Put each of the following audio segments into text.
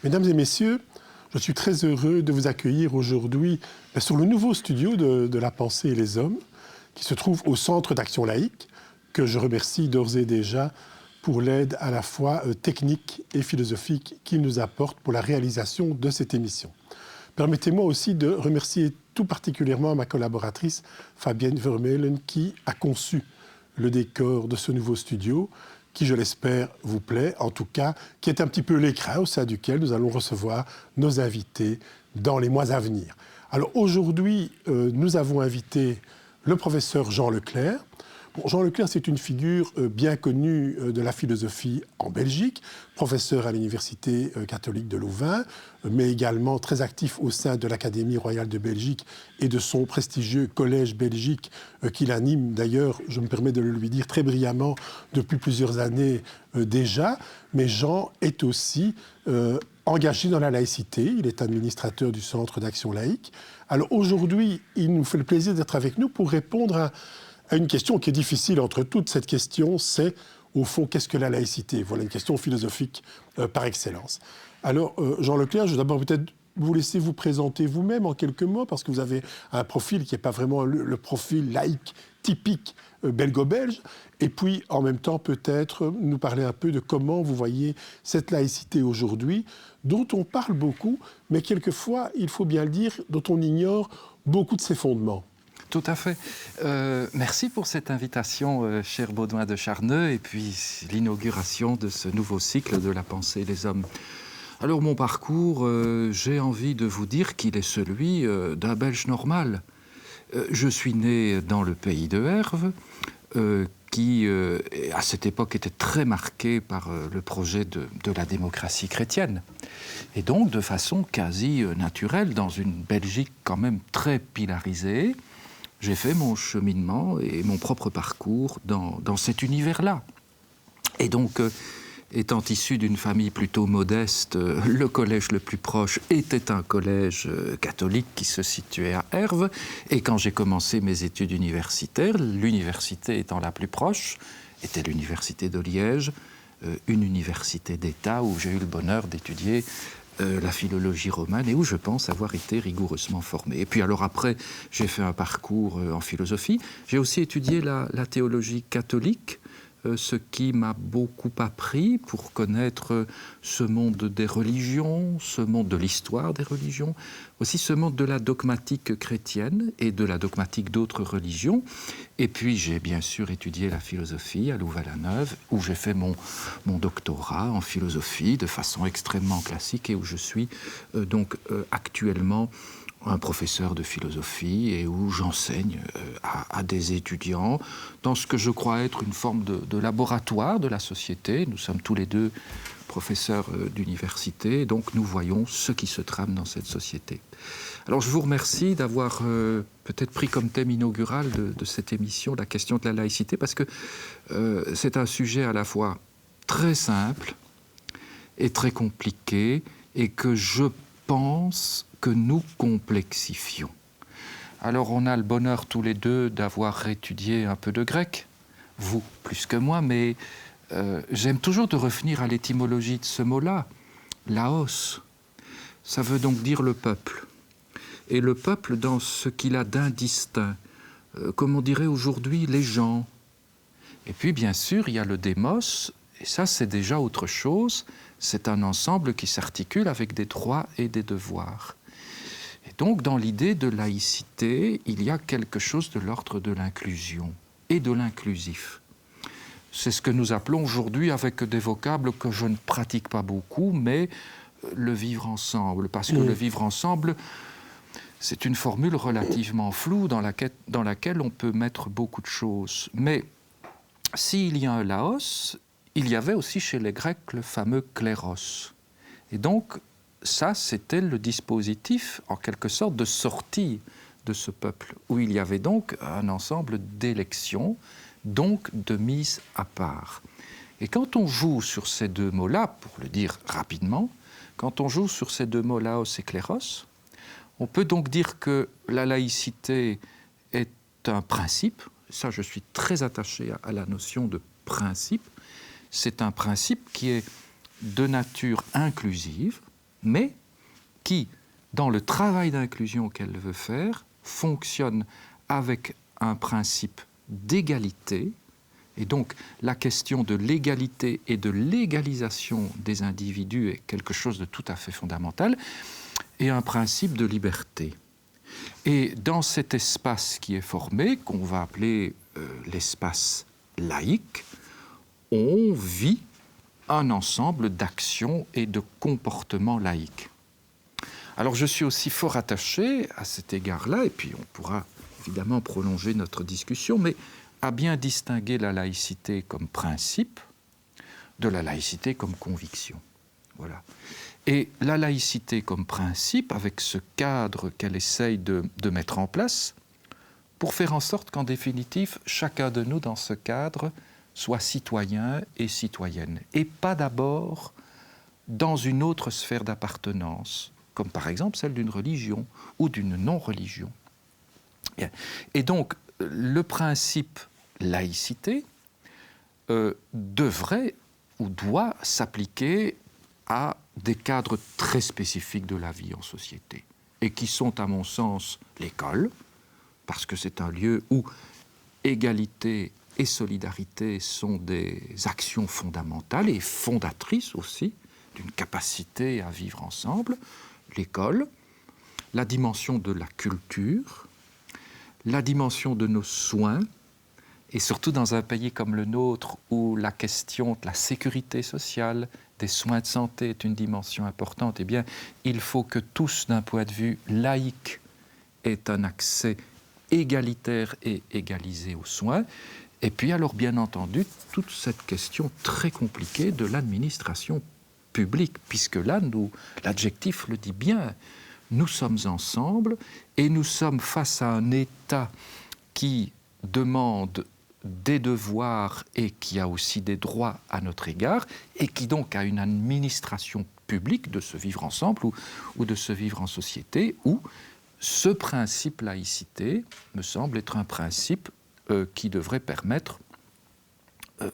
Mesdames et messieurs, je suis très heureux de vous accueillir aujourd'hui sur le nouveau studio de La Pensée et les Hommes, qui se trouve au Centre d'Action Laïque, que je remercie d'ores et déjà pour l'aide à la fois technique et philosophique qu'il nous apporte pour la réalisation de cette émission. Permettez-moi aussi de remercier tout particulièrement ma collaboratrice Fabienne Vermeulen qui a conçu le décor de ce nouveau studio, qui, je l'espère, vous plaît, en tout cas, qui est un petit peu l'écran au sein duquel nous allons recevoir nos invités dans les mois à venir. Alors aujourd'hui, nous avons invité le professeur Jean Leclerc. Bon, Jean Leclerc, c'est une figure bien connue de la philosophie en Belgique, professeur à l'Université catholique de Louvain, mais également très actif au sein de l'Académie royale de Belgique et de son prestigieux collège belgique qu'il anime d'ailleurs, je me permets de le lui dire, très brillamment depuis plusieurs années déjà. Mais Jean est aussi engagé dans la laïcité, il est administrateur du Centre d'Action Laïque. Alors aujourd'hui, il nous fait le plaisir d'être avec nous pour répondre à une question qui est difficile entre toutes. Cette question, c'est, au fond, qu'est-ce que la laïcité? Voilà une question philosophique par excellence. Alors, Jean Leclerc, je vais d'abord peut-être vous laisser vous présenter vous-même en quelques mots, parce que vous avez un profil qui n'est pas vraiment le profil laïque typique belgo-belge, et puis, en même temps, peut-être nous parler un peu de comment vous voyez cette laïcité aujourd'hui, dont on parle beaucoup, mais quelquefois, il faut bien le dire, dont on ignore beaucoup de ses fondements. Tout à fait. Merci pour cette invitation, cher Baudouin de Charneux, et puis l'inauguration de ce nouveau cycle de La Pensée et les Hommes. Alors, mon parcours, j'ai envie de vous dire qu'il est celui d'un Belge normal. Je suis né dans le pays de Herve, qui, à cette époque, était très marqué par le projet de la démocratie chrétienne. Et donc, de façon quasi naturelle, dans une Belgique quand même très pilarisée, j'ai fait mon cheminement et mon propre parcours dans cet univers-là. Et donc, étant issu d'une famille plutôt modeste, le collège le plus proche était un collège catholique qui se situait à Herve. Et quand j'ai commencé mes études universitaires, l'université étant la plus proche, était l'université de Liège, une université d'État où j'ai eu le bonheur d'étudier la philologie romane et où je pense avoir été rigoureusement formé. Et puis alors après, j'ai fait un parcours en philosophie. J'ai aussi étudié la théologie catholique, ce qui m'a beaucoup appris pour connaître ce monde des religions, ce monde de l'histoire des religions, aussi ce monde de la dogmatique chrétienne et de la dogmatique d'autres religions. Et puis j'ai bien sûr étudié la philosophie à Louvain-la-Neuve, où j'ai fait mon doctorat en philosophie de façon extrêmement classique et où je suis donc actuellement un professeur de philosophie et où j'enseigne à des étudiants dans ce que je crois être une forme de laboratoire de la société. Nous sommes tous les deux professeurs d'université, donc nous voyons ce qui se trame dans cette société. Alors je vous remercie d'avoir peut-être pris comme thème inaugural de cette émission la question de la laïcité, parce que c'est un sujet à la fois très simple et très compliqué, et que je pense que nous complexifions. Alors on a le bonheur tous les deux d'avoir étudié un peu de grec, vous plus que moi, mais j'aime toujours de revenir à l'étymologie de ce mot-là, laos. Ça veut donc dire le peuple. Et le peuple dans ce qu'il a d'indistinct, comme on dirait aujourd'hui les gens. Et puis bien sûr, il y a le démos, et ça c'est déjà autre chose, c'est un ensemble qui s'articule avec des droits et des devoirs. Et donc, dans l'idée de laïcité, il y a quelque chose de l'ordre de l'inclusion et de l'inclusif. C'est ce que nous appelons aujourd'hui, avec des vocables que je ne pratique pas beaucoup, mais le vivre ensemble. Parce que le vivre ensemble, c'est une formule relativement floue dans laquelle on peut mettre beaucoup de choses. Mais s'il y a un laos, il y avait aussi chez les Grecs le fameux kléros. Et donc, ça, c'était le dispositif, en quelque sorte, de sortie de ce peuple, où il y avait donc un ensemble d'élections, donc de mise à part. Et quand on joue sur ces deux mots-là, pour le dire rapidement, quand on joue sur ces deux mots, laos et kléros, on peut donc dire que la laïcité est un principe. Ça, je suis très attaché à la notion de principe. C'est un principe qui est de nature inclusive, mais qui, dans le travail d'inclusion qu'elle veut faire, fonctionne avec un principe d'égalité. Et donc, la question de l'égalité et de l'égalisation des individus est quelque chose de tout à fait fondamental, et un principe de liberté. Et dans cet espace qui est formé, qu'on va appeler l'espace laïque, on vit un ensemble d'actions et de comportements laïques. Alors, je suis aussi fort attaché à cet égard-là, et puis on pourra évidemment prolonger notre discussion, mais à bien distinguer la laïcité comme principe de la laïcité comme conviction. Voilà. Et la laïcité comme principe, avec ce cadre qu'elle essaye de mettre en place, pour faire en sorte qu'en définitive, chacun de nous, dans ce cadre, soit citoyen et citoyenne, et pas d'abord dans une autre sphère d'appartenance, comme par exemple celle d'une religion ou d'une non-religion. Et donc, le principe laïcité devrait ou doit s'appliquer à des cadres très spécifiques de la vie en société, et qui sont, à mon sens, l'école, parce que c'est un lieu où égalité et solidarité sont des actions fondamentales et fondatrices aussi d'une capacité à vivre ensemble, l'école, la dimension de la culture, la dimension de nos soins, et surtout dans un pays comme le nôtre où la question de la sécurité sociale, des soins de santé est une dimension importante, eh bien, il faut que tous, d'un point de vue laïque, aient un accès égalitaire et égalisé aux soins. Et puis alors, bien entendu, toute cette question très compliquée de l'administration publique, puisque là, l'adjectif le dit bien, nous sommes ensemble et nous sommes face à un État qui demande des devoirs et qui a aussi des droits à notre égard, et qui donc a une administration publique de se vivre ensemble ou de se vivre en société, où ce principe laïcité me semble être un principe qui devrait permettre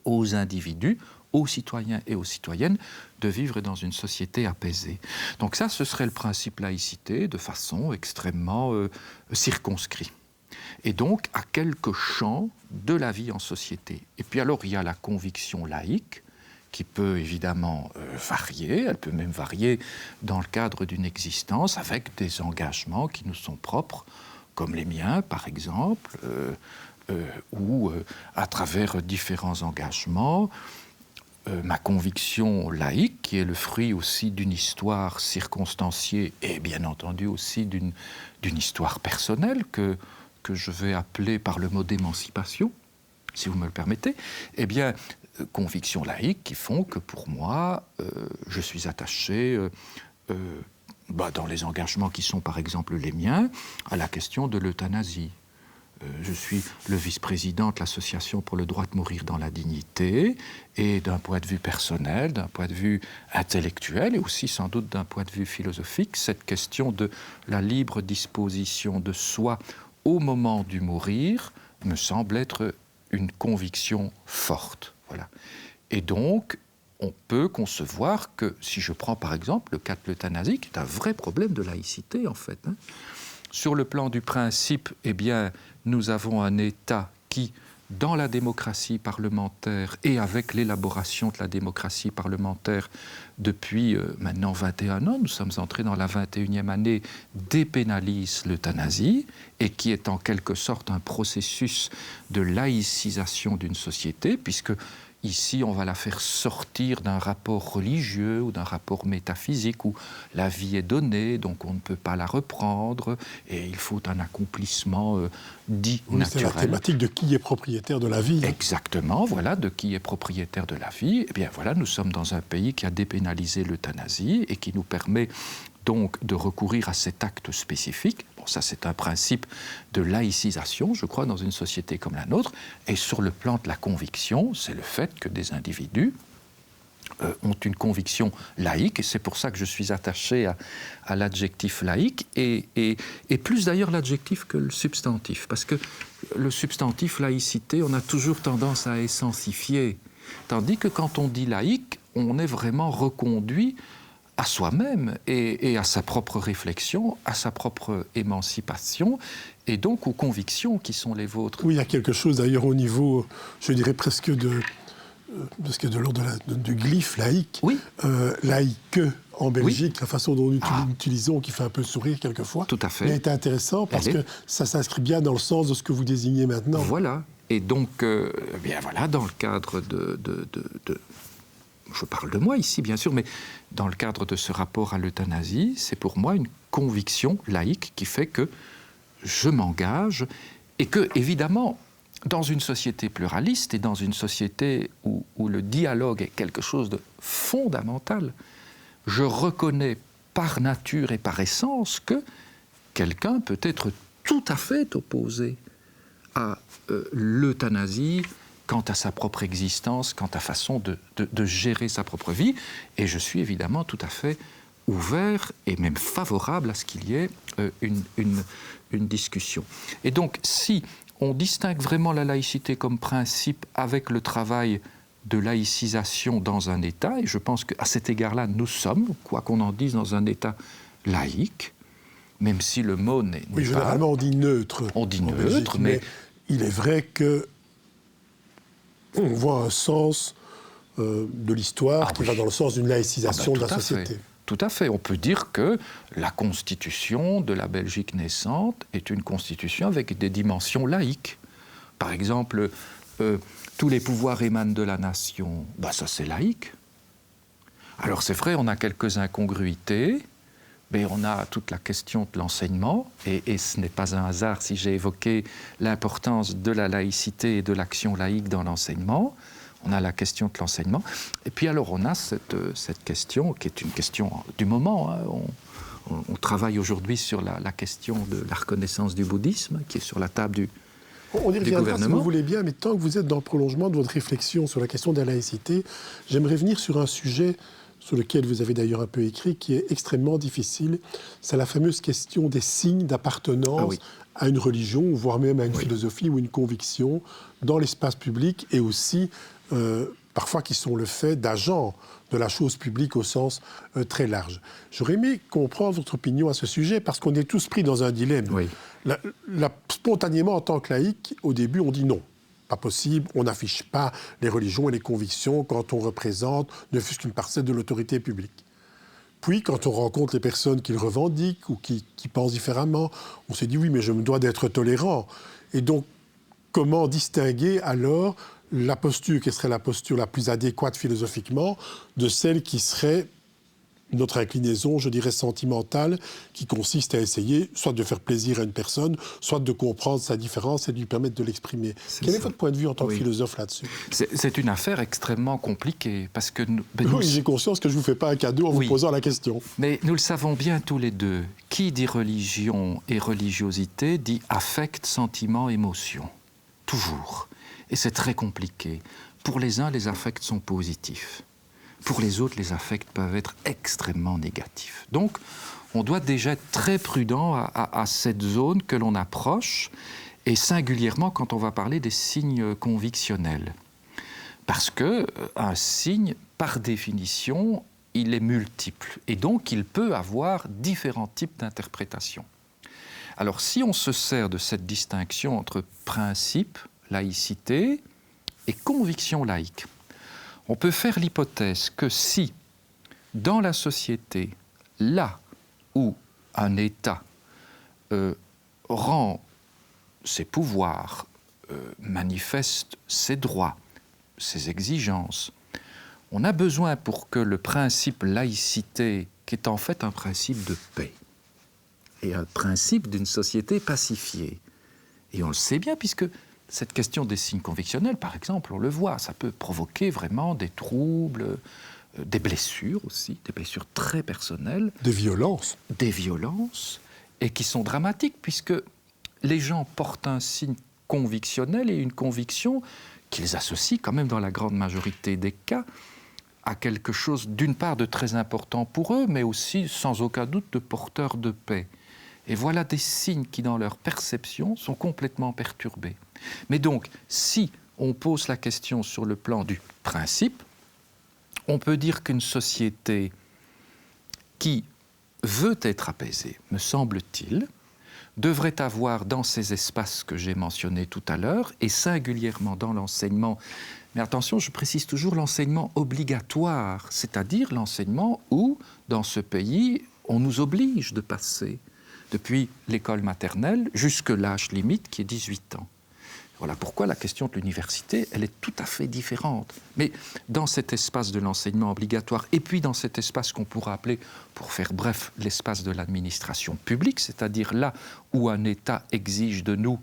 aux individus, aux citoyens et aux citoyennes de vivre dans une société apaisée. Donc ça, ce serait le principe laïcité de façon extrêmement circonscrite. Et donc à quelques champs de la vie en société. Et puis alors, il y a la conviction laïque, qui peut évidemment varier, elle peut même varier dans le cadre d'une existence, avec des engagements qui nous sont propres, comme les miens, par exemple, ou à travers différents engagements. Ma conviction laïque, qui est le fruit aussi d'une histoire circonstanciée et bien entendu aussi d'une histoire personnelle que je vais appeler par le mot d'émancipation, si vous me le permettez, eh bien, convictions laïques qui font que pour moi, je suis attaché, dans les engagements qui sont par exemple les miens, à la question de l'euthanasie. Je suis le vice-président de l'Association pour le droit de mourir dans la dignité, et d'un point de vue personnel, d'un point de vue intellectuel et aussi sans doute d'un point de vue philosophique, cette question de la libre disposition de soi au moment du mourir me semble être une conviction forte. Voilà. Et donc, on peut concevoir que, si je prends par exemple le cas de l'euthanasie, qui est un vrai problème de laïcité en fait, sur le plan du principe, eh bien, nous avons un État qui, dans la démocratie parlementaire et avec l'élaboration de la démocratie parlementaire depuis maintenant 21 ans, nous sommes entrés dans la 21e année, dépénalise l'euthanasie et qui est en quelque sorte un processus de laïcisation d'une société, puisque ici, on va la faire sortir d'un rapport religieux ou d'un rapport métaphysique où la vie est donnée, donc on ne peut pas la reprendre, et il faut un accomplissement dit naturel. C'est la thématique de qui est propriétaire de la vie. Exactement, voilà, de qui est propriétaire de la vie. Eh bien voilà, nous sommes dans un pays qui a dépénalisé l'euthanasie et qui nous permet donc de recourir à cet acte spécifique. Bon, ça c'est un principe de laïcisation, je crois, dans une société comme la nôtre. Et sur le plan de la conviction, c'est le fait que des individus ont une conviction laïque, et c'est pour ça que je suis attaché à l'adjectif laïque, et plus d'ailleurs l'adjectif que le substantif, parce que le substantif laïcité, on a toujours tendance à essensifier, tandis que quand on dit laïque, on est vraiment reconduit à soi-même et à sa propre réflexion, à sa propre émancipation, et donc aux convictions qui sont les vôtres. Oui, il y a quelque chose d'ailleurs au niveau, je dirais presque de l'ordre du glyphe laïque. Oui. Laïque en Belgique, la façon dont nous l'utilisons, qui fait un peu sourire quelquefois. Tout à fait. Mais est intéressant parce que ça s'inscrit bien dans le sens de ce que vous désignez maintenant. Voilà. Et donc, bien voilà, dans le cadre je parle de moi ici, bien sûr, mais dans le cadre de ce rapport à l'euthanasie, c'est pour moi une conviction laïque qui fait que je m'engage et que, évidemment, dans une société pluraliste et dans une société où le dialogue est quelque chose de fondamental, je reconnais par nature et par essence que quelqu'un peut être tout à fait opposé à l'euthanasie quant à sa propre existence, quant à façon de gérer sa propre vie. Et je suis évidemment tout à fait ouvert et même favorable à ce qu'il y ait une discussion. Et donc, si on distingue vraiment la laïcité comme principe avec le travail de laïcisation dans un État, et je pense qu'à cet égard-là, nous sommes, quoi qu'on en dise, dans un État laïque, même si le mot n'est oui, généralement, on dit neutre. On dit neutre, Belgique, mais il est vrai que on voit un sens de l'histoire qui va dans le sens d'une laïcisation de la société. Tout à fait. On peut dire que la constitution de la Belgique naissante est une constitution avec des dimensions laïques. Par exemple, tous les pouvoirs émanent de la nation. Ça, c'est laïque. Alors, c'est vrai, on a quelques incongruités, mais on a toute la question de l'enseignement, et ce n'est pas un hasard si j'ai évoqué l'importance de la laïcité et de l'action laïque dans l'enseignement. On a la question de l'enseignement. Et puis alors, on a cette question, qui est une question du moment. Hein. On travaille aujourd'hui sur la question de la reconnaissance du bouddhisme, qui est sur la table du gouvernement. Si vous voulez bien, mais tant que vous êtes dans le prolongement de votre réflexion sur la question de la laïcité, j'aimerais venir sur un sujet sur lequel vous avez d'ailleurs un peu écrit, qui est extrêmement difficile. C'est la fameuse question des signes d'appartenance à une religion, voire même à une philosophie ou une conviction dans l'espace public, et aussi parfois qui sont le fait d'agents de la chose publique au sens très large. J'aurais aimé comprendre votre opinion à ce sujet, parce qu'on est tous pris dans un dilemme. Oui. Spontanément, en tant que laïc, au début, on dit non. Pas possible, on n'affiche pas les religions et les convictions quand on représente ne fût-ce qu'une parcelle de l'autorité publique. Puis, quand on rencontre les personnes qui le revendiquent ou qui pensent différemment, on se dit oui, mais je me dois d'être tolérant. Et donc, comment distinguer alors la posture qui serait la posture la plus adéquate philosophiquement de celle qui serait notre inclinaison, je dirais, sentimentale, qui consiste à essayer soit de faire plaisir à une personne, soit de comprendre sa différence et de lui permettre de l'exprimer. Quel est votre point de vue en tant que philosophe là-dessus ? C'est une affaire extrêmement compliquée, parce que... Oui, j'ai conscience que je ne vous fais pas un cadeau en vous posant la question. Mais nous le savons bien tous les deux. Qui dit religion et religiosité dit affect, sentiment, émotion. Toujours. Et c'est très compliqué. Pour les uns, les affects sont positifs. Pour les autres, les affects peuvent être extrêmement négatifs. Donc, on doit déjà être très prudent à cette zone que l'on approche, et singulièrement quand on va parler des signes convictionnels. Parce qu'un signe, par définition, il est multiple, et donc il peut avoir différents types d'interprétations. Alors, si on se sert de cette distinction entre principe, laïcité, et conviction laïque, on peut faire l'hypothèse que si, dans la société, là où un État rend ses pouvoirs, manifeste ses droits, ses exigences, on a besoin pour que le principe laïcité, qui est en fait un principe de paix, et un principe d'une société pacifiée, et on le sait bien puisque cette question des signes convictionnels, par exemple, on le voit, ça peut provoquer vraiment des troubles, des blessures aussi, des blessures très personnelles. Des violences. Des violences, et qui sont dramatiques, puisque les gens portent un signe convictionnel et une conviction qu'ils associent quand même dans la grande majorité des cas à quelque chose d'une part de très important pour eux, mais aussi sans aucun doute de porteur de paix. Et voilà des signes qui, dans leur perception, sont complètement perturbés. Mais donc, si on pose la question sur le plan du principe, on peut dire qu'une société qui veut être apaisée, me semble-t-il, devrait avoir dans ces espaces que j'ai mentionnés tout à l'heure, et singulièrement dans l'enseignement, mais attention, je précise toujours l'enseignement obligatoire, c'est-à-dire l'enseignement où, dans ce pays, on nous oblige de passer depuis l'école maternelle jusque l'âge limite qui est 18 ans. Voilà pourquoi la question de l'université, elle est tout à fait différente. Mais dans cet espace de l'enseignement obligatoire, et puis dans cet espace qu'on pourra appeler, pour faire bref, l'espace de l'administration publique, c'est-à-dire là où un État exige de nous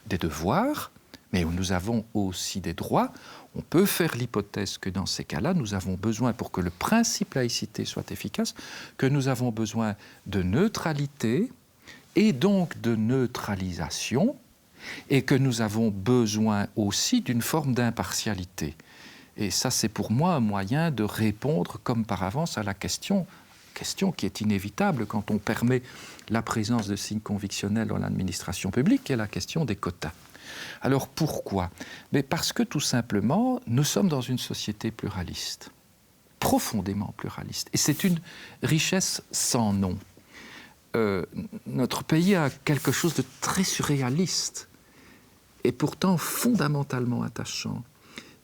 des devoirs, mais où nous avons aussi des droits, on peut faire l'hypothèse que dans ces cas-là, nous avons besoin, pour que le principe laïcité soit efficace, que nous avons besoin de neutralité et donc de neutralisation, et que nous avons besoin aussi d'une forme d'impartialité. Et ça, c'est pour moi un moyen de répondre comme par avance à la question qui est inévitable quand on permet la présence de signes convictionnels dans l'administration publique, qui est la question des quotas. Alors pourquoi ? Mais parce que tout simplement, nous sommes dans une société pluraliste, profondément pluraliste. Et c'est une richesse sans nom. Notre pays a quelque chose de très surréaliste et pourtant fondamentalement attachant.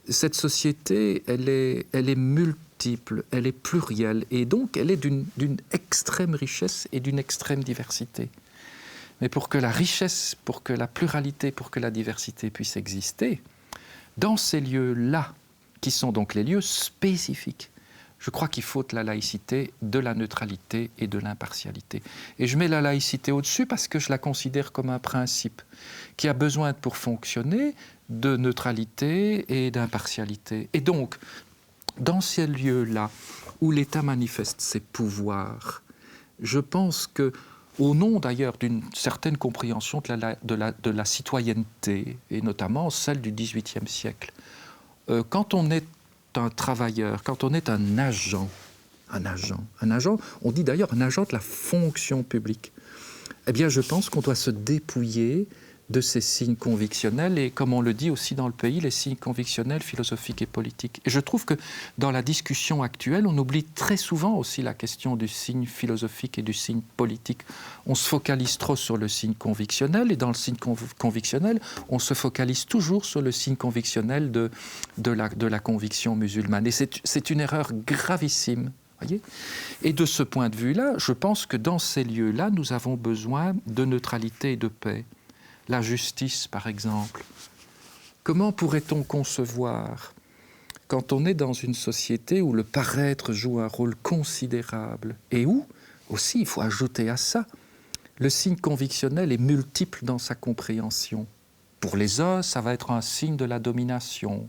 Cette société, elle est multiple, elle est plurielle, et donc elle est d'une extrême richesse et d'une extrême diversité. Mais pour que la richesse, pour que la pluralité, pour que la diversité puisse exister, dans ces lieux-là, qui sont donc les lieux spécifiques, je crois qu'il faut la laïcité, de la neutralité et de l'impartialité. Et je mets la laïcité au-dessus parce que je la considère comme un principe qui a besoin, pour fonctionner, de neutralité et d'impartialité. Et donc, dans ces lieux-là où l'État manifeste ses pouvoirs, je pense que, au nom d'ailleurs d'une certaine compréhension de la citoyenneté, et notamment celle du XVIIIe siècle, quand on est un travailleur, quand on est un agent, on dit d'ailleurs un agent de la fonction publique, eh bien je pense qu'on doit se dépouiller de ces signes convictionnels et, comme on le dit aussi dans le pays, les signes convictionnels philosophiques et politiques. Et je trouve que dans la discussion actuelle, on oublie très souvent aussi la question du signe philosophique et du signe politique. On se focalise trop sur le signe convictionnel, et dans le signe convictionnel, on se focalise toujours sur le signe convictionnel de la conviction musulmane. Et c'est une erreur gravissime. Voyez ? Et de ce point de vue-là, je pense que dans ces lieux-là, nous avons besoin de neutralité et de paix. La justice, par exemple. Comment pourrait-on concevoir, quand on est dans une société où le paraître joue un rôle considérable, et où, aussi, il faut ajouter à ça, le signe convictionnel est multiple dans sa compréhension. Pour les uns, ça va être un signe de la domination.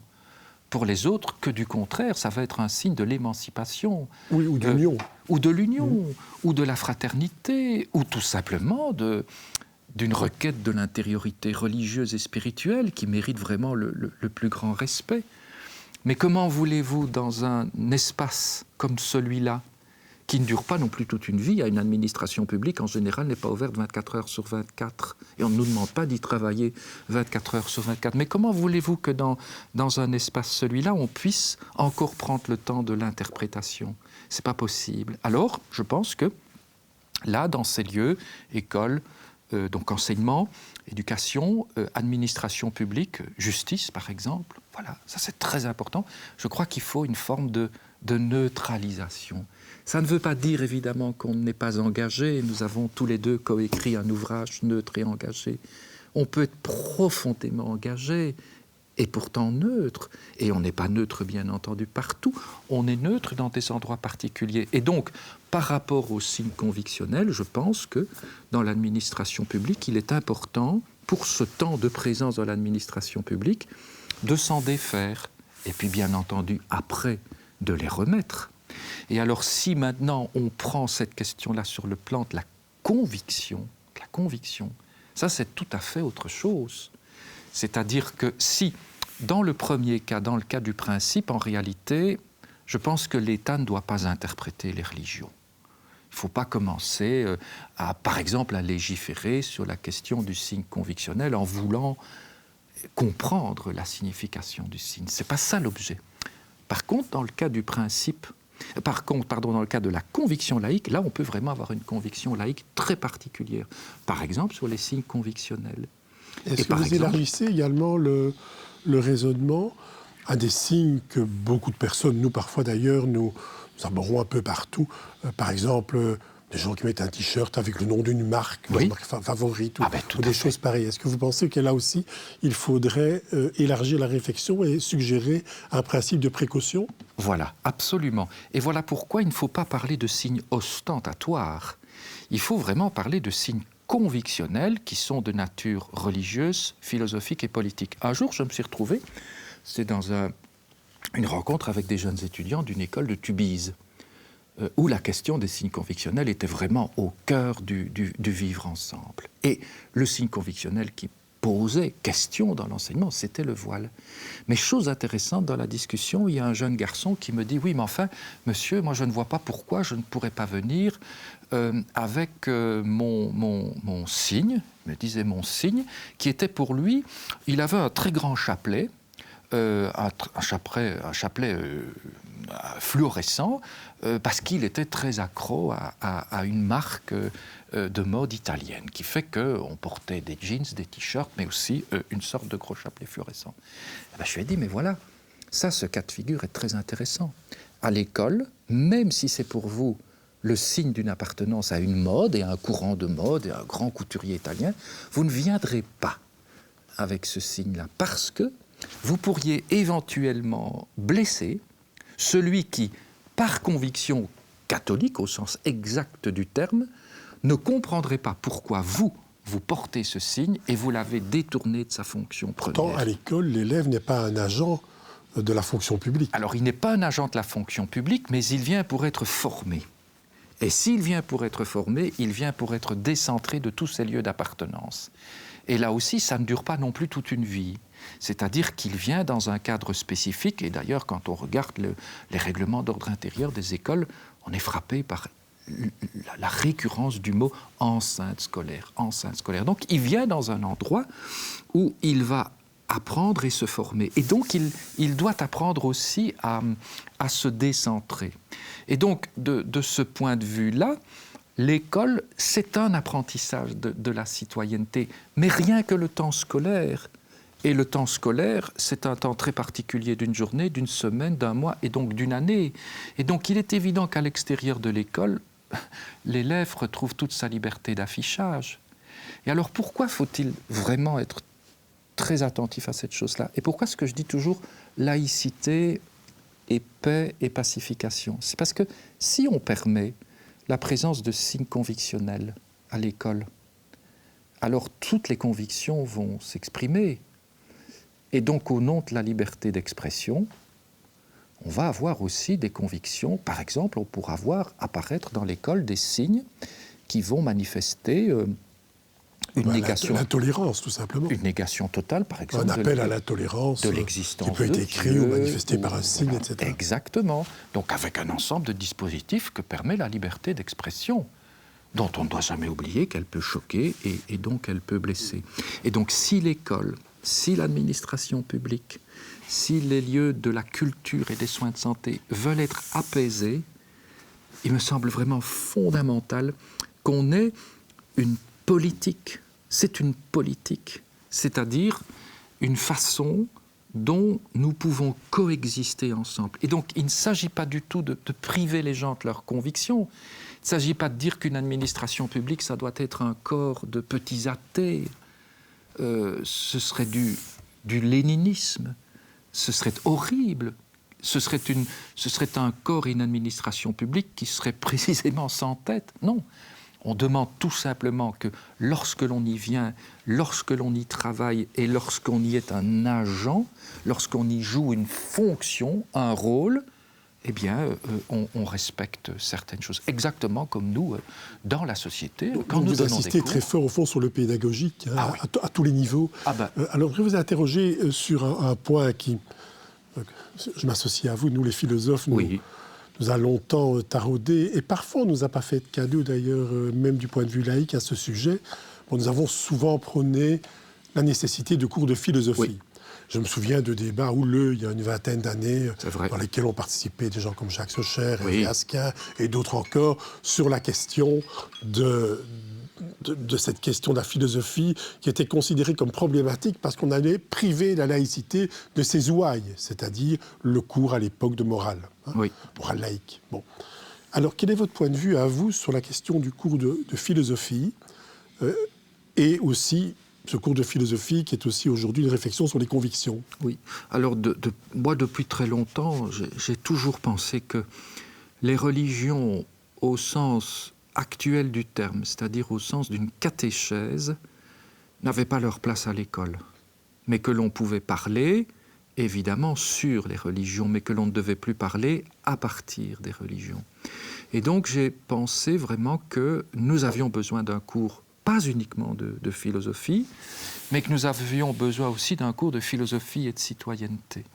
Pour les autres, que du contraire, ça va être un signe de l'émancipation. Oui, ou de l'union. Ou de l'union, ou de la fraternité, ou tout simplement d'une requête de l'intériorité religieuse et spirituelle qui mérite vraiment le plus grand respect. Mais comment voulez-vous, dans un espace comme celui-là, qui ne dure pas non plus toute une vie, une administration publique en général n'est pas ouverte 24 heures sur 24, et on ne nous demande pas d'y travailler 24 heures sur 24, mais comment voulez-vous que dans un espace celui-là, on puisse encore prendre le temps de l'interprétation ? C'est pas possible. Alors, je pense que là, dans ces lieux, écoles, donc enseignement, éducation, administration publique, justice par exemple, voilà, ça c'est très important. Je crois qu'il faut une forme de neutralisation. Ça ne veut pas dire évidemment qu'on n'est pas engagé, nous avons tous les deux coécrit un ouvrage neutre et engagé. On peut être profondément engagé et pourtant neutre, et on n'est pas neutre bien entendu partout, on est neutre dans des endroits particuliers. Et donc, par rapport aux signes convictionnels, je pense que dans l'administration publique, il est important, pour ce temps de présence dans l'administration publique, de s'en défaire, et puis bien entendu, après, de les remettre. Et alors, si maintenant on prend cette question-là sur le plan de la conviction, ça c'est tout à fait autre chose. C'est-à-dire que si, dans le premier cas, dans le cas du principe, en réalité, je pense que l'État ne doit pas interpréter les religions. Il ne faut pas commencer, par exemple, à légiférer sur la question du signe convictionnel en voulant comprendre la signification du signe. Ce n'est pas ça l'objet. Par contre, dans le cas du principe, Par contre, dans le cas de la conviction laïque, là, on peut vraiment avoir une conviction laïque très particulière. Par exemple, sur les signes convictionnels. Est-ce que vous élargissez également le raisonnement à des signes que beaucoup de personnes, nous parfois d'ailleurs, nous abordons un peu partout. Par exemple, des gens qui mettent un t-shirt avec le nom d'une marque, oui. une marque favorite, ou des fait. choses pareilles. Est-ce que vous pensez que là aussi, il faudrait élargir la réflexion et suggérer un principe de précaution ? Voilà, absolument. Et voilà pourquoi il ne faut pas parler de signes ostentatoires. Il faut vraiment parler de signes convictionnels qui sont de nature religieuse, philosophique et politique. Un jour, je me suis retrouvé, c'est dans une rencontre avec des jeunes étudiants d'une école de Tubize, où la question des signes convictionnels était vraiment au cœur du vivre ensemble. Et le signe convictionnel qui posait question dans l'enseignement, c'était le voile. Mais chose intéressante dans la discussion, il y a un jeune garçon qui me dit « Oui, mais enfin, monsieur, moi je ne vois pas pourquoi je ne pourrais pas venir avec mon signe, il me disait mon signe, qui était pour lui, il avait un très grand chapelet, un chapelet fluorescent, parce qu'il était très accro à une marque de mode italienne, qui fait qu'on portait des jeans, des t-shirts, mais aussi une sorte de gros chapelet fluorescent. Et ben, je lui ai dit, mais voilà, ça, ce cas de figure est très intéressant. À l'école, même si c'est pour vous le signe d'une appartenance à une mode et à un courant de mode et à un grand couturier italien, vous ne viendrez pas avec ce signe-là, parce que vous pourriez éventuellement blesser celui qui, par conviction catholique, au sens exact du terme, ne comprendrait pas pourquoi vous portez ce signe et vous l'avez détourné de sa fonction première. Pourtant, à l'école, l'élève n'est pas un agent de la fonction publique. Alors, il n'est pas un agent de la fonction publique, mais il vient pour être formé. Et s'il vient pour être formé, il vient pour être décentré de tous ses lieux d'appartenance. Et là aussi, ça ne dure pas non plus toute une vie. C'est-à-dire qu'il vient dans un cadre spécifique, et d'ailleurs, quand on regarde les règlements d'ordre intérieur des écoles, on est frappé par la récurrence du mot « enceinte scolaire ». Donc, il vient dans un endroit où il va apprendre et se former. Et donc, il doit apprendre aussi à se décentrer. Et donc, de ce point de vue-là, l'école, c'est un apprentissage de la citoyenneté, mais rien que le temps scolaire. Et le temps scolaire, c'est un temps très particulier d'une journée, d'une semaine, d'un mois et donc d'une année. Et donc, il est évident qu'à l'extérieur de l'école, l'élève retrouve toute sa liberté d'affichage. Et alors, pourquoi faut-il vraiment être très attentif à cette chose-là? Et pourquoi est-ce que je dis toujours laïcité et paix et pacification? C'est parce que si on permet la présence de signes convictionnels à l'école, alors toutes les convictions vont s'exprimer. Et donc, au nom de la liberté d'expression, on va avoir aussi des convictions. Par exemple, on pourra voir apparaître dans l'école des signes qui vont manifester une négation. La tolérance, tout simplement. Une négation totale, par exemple. Un appel à la tolérance de l'existence qui peut être écrit Dieu, ou manifesté par un signe, voilà, etc. Exactement. Donc, avec un ensemble de dispositifs que permet la liberté d'expression, dont on ne doit jamais oublier qu'elle peut choquer et donc elle peut blesser. Et donc, si l'école, si l'administration publique, si les lieux de la culture et des soins de santé veulent être apaisés, il me semble vraiment fondamental qu'on ait une politique. C'est une politique, c'est-à-dire une façon dont nous pouvons coexister ensemble. Et donc, il ne s'agit pas du tout de priver les gens de leurs convictions. Il ne s'agit pas de dire qu'une administration publique, ça doit être un corps de petits athées. Ce serait du léninisme. Ce serait horrible. Ce serait un corps et une administration publique qui serait précisément sans tête. Non. On demande tout simplement que lorsque l'on y vient, lorsque l'on y travaille et lorsqu'on y est un agent, lorsqu'on y joue une fonction, un rôle, eh bien, on respecte certaines choses. Exactement comme nous, dans la société, quand nous donnons des cours. Vous insistez très fort, au fond, sur le pédagogique, hein, à tous les niveaux. Alors, je vais vous interroger sur un point qui... Je m'associe à vous, nous les philosophes, nous a longtemps taraudé, et parfois on ne nous a pas fait de cadeau d'ailleurs, même du point de vue laïque à ce sujet. Bon, nous avons souvent prôné la nécessité de cours de philosophie. Je me souviens de débats houleux il y a une vingtaine d'années dans lesquels ont participé des gens comme Jacques Socher, Oui. Asquin et d'autres encore sur la question de cette question de la philosophie qui était considérée comme problématique parce qu'on allait priver la laïcité de ses ouailles, c'est-à-dire le cours à l'époque de morale, Oui. morale laïque. Bon. Alors, quel est votre point de vue à vous sur la question du cours de philosophie et aussi ce cours de philosophie qui est aussi aujourd'hui une réflexion sur les convictions? Oui. Alors, moi, depuis très longtemps, j'ai toujours pensé que les religions, au sens actuel du terme, c'est-à-dire au sens d'une catéchèse, n'avaient pas leur place à l'école, mais que l'on pouvait parler, évidemment, sur les religions, mais que l'on ne devait plus parler à partir des religions. Et donc, j'ai pensé vraiment que nous avions besoin d'un cours pas uniquement de philosophie, mais que nous avions besoin aussi d'un cours de philosophie et de citoyenneté.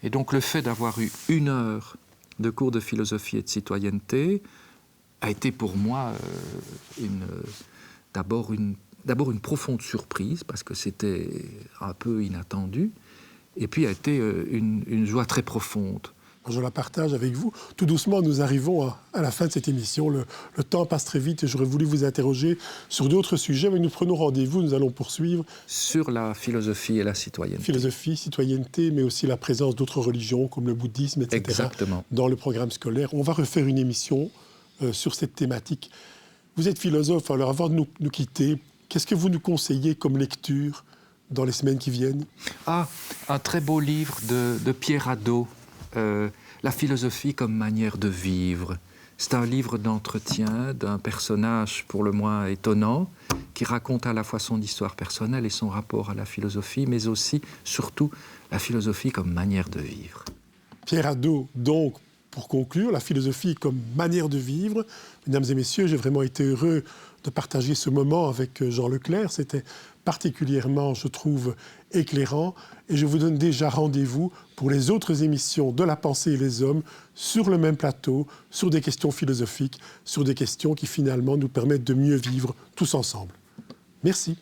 Et donc le fait d'avoir eu 1 heure de cours de philosophie et de citoyenneté a été pour moi d'abord une profonde surprise, parce que c'était un peu inattendu, et puis a été une joie très profonde. Je la partage avec vous. Tout doucement, nous arrivons à la fin de cette émission. Le temps passe très vite et j'aurais voulu vous interroger sur d'autres sujets, mais nous prenons rendez-vous, nous allons poursuivre. Sur la philosophie et la citoyenneté. Philosophie, citoyenneté, mais aussi la présence d'autres religions comme le bouddhisme, etc. Exactement. Dans le programme scolaire. On va refaire une émission sur cette thématique. Vous êtes philosophe, alors avant de nous quitter, qu'est-ce que vous nous conseillez comme lecture dans les semaines qui viennent? Ah, un très beau livre de Pierre Hadot, La philosophie comme manière de vivre. C'est un livre d'entretien d'un personnage pour le moins étonnant, qui raconte à la fois son histoire personnelle et son rapport à la philosophie, mais aussi, surtout, la philosophie comme manière de vivre. Pierre Hadot, donc, pour conclure, la philosophie comme manière de vivre. Mesdames et messieurs, j'ai vraiment été heureux de partager ce moment avec Jean Leclerc. C'était particulièrement, je trouve, éclairant. Et je vous donne déjà rendez-vous pour les autres émissions de La Pensée et les Hommes sur le même plateau, sur des questions philosophiques, sur des questions qui finalement nous permettent de mieux vivre tous ensemble. Merci.